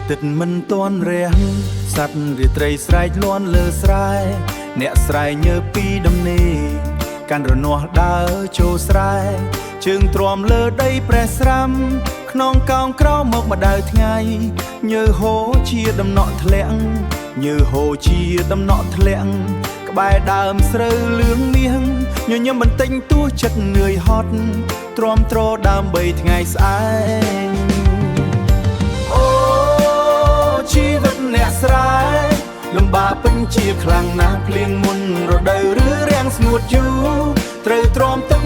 ទឹកមិនទាន់រះសัตว์រាត្រីស្រែកលាន់លើស្រែអ្នកស្រែញើពីដំណេកកាន់រនាស់ដើរចូលស្រែជើងទ្រាំលើដីប្រេះស្រាំខ្នងកោងក្រមកម្ដៅថ្ងៃញើហូរជាដំណក់ធ្លាក់ញើហូរជាដំណក់ធ្លាក់ក្បែរដើមស្រូវលឿងមាសញញឹមបន្តិចទោះចិត្តនឿយហត់ទ្រាំទ្រដើម្បីថ្ងៃស្អែកជីវិតអ្នកស្រែលំបាកពេញជាខ្លាំងណាស់ភ្លៀងមុនរដូវឬរាំងស្ងួតយូរត្រូវទ្រាំទឹក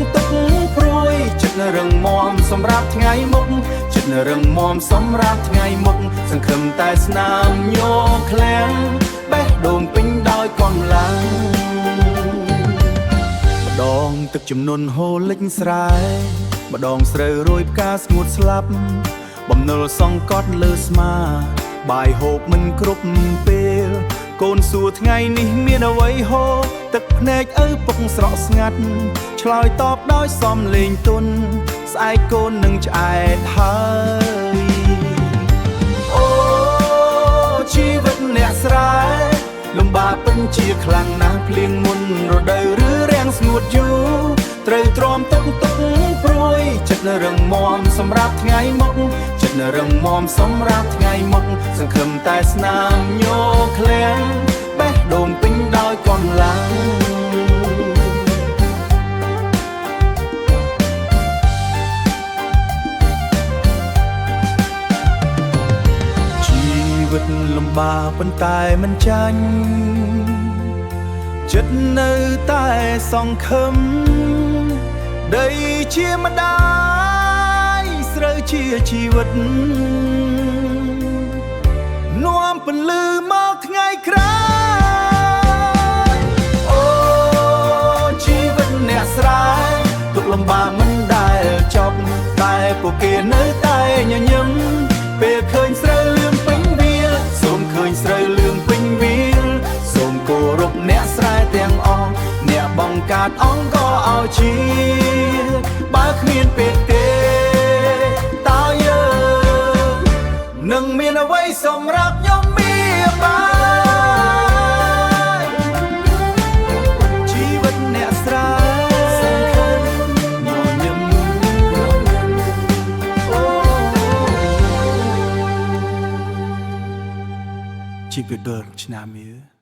ព្រួយចិត្តរឹងមាំសម្រាប់ថ្ងៃមុខចិត្តរឹងមាំសម្រាប់ថ្ងៃមុខសង្ឃឹមតែស្នាមញ័រឃ្លាំងបេះដូងពេញដោយកម្លាំងម្ដងទឹកជំនន់ហូរលិចស្រែម្ដងស្រូវរោយផ្កាស្ងួតស្លាប់បំណុលសង្កត់លើស្មាបាយហូបមិនគ្រប់ពេលកូនសួរថ្ងៃនេះមានអ្វីហូរទឹកភ្នែកឪពុកស្រក់ស្ងាត់ឆ្លើយតបដោយសំលេងទន់ស្អែកកូននឹងឆ្អែតហើយអូជីវិតអ្នកស្រែលំបាកពេញជាខ្លាំងណាស់ភ្លៀងមុនរដូវឬរាំងស្ងួតយូរត្រូវទ្រាំទឹកព្រួយចិត្តរឹងមាំសម្រាប់ថ្ងៃមុខចិត្តរឹងមាំសម្រាប់ថ្ងៃមុខសង្ឃឹមតែស្នាមញ័រឃ្លាំងបេះដូងពេញដោយកម្លាំងជីវិតលំបាកប៉ុន្តែមិនចាញ់ចិត្តនៅតែសង្ឃឹមដីជាម្ដាយស្រូវជាជីវិតនាំពន្លឺមកថ្ងៃក្រោយអូជីវិតអ្នកស្រែទុកលំបាកមិនដែលចប់តែពួកគេនៅតែញញឹមពេលឃើញស្រូវលឿងពេញវាលសូមឃើញស្រូវលឿងពេញវាលសូមគោរពអ្នកស្រែទាំងអស់អ្នកបង្កើតអង្គក៏ឲ្យជាបើគ្មានពេកទេតើយើងនឹងមានអ្វីសម្រាប់ខ្ញុំមានបានជីវិតអ្នកស្រែញញឹមជីវិតដូចឆ្នាំមើ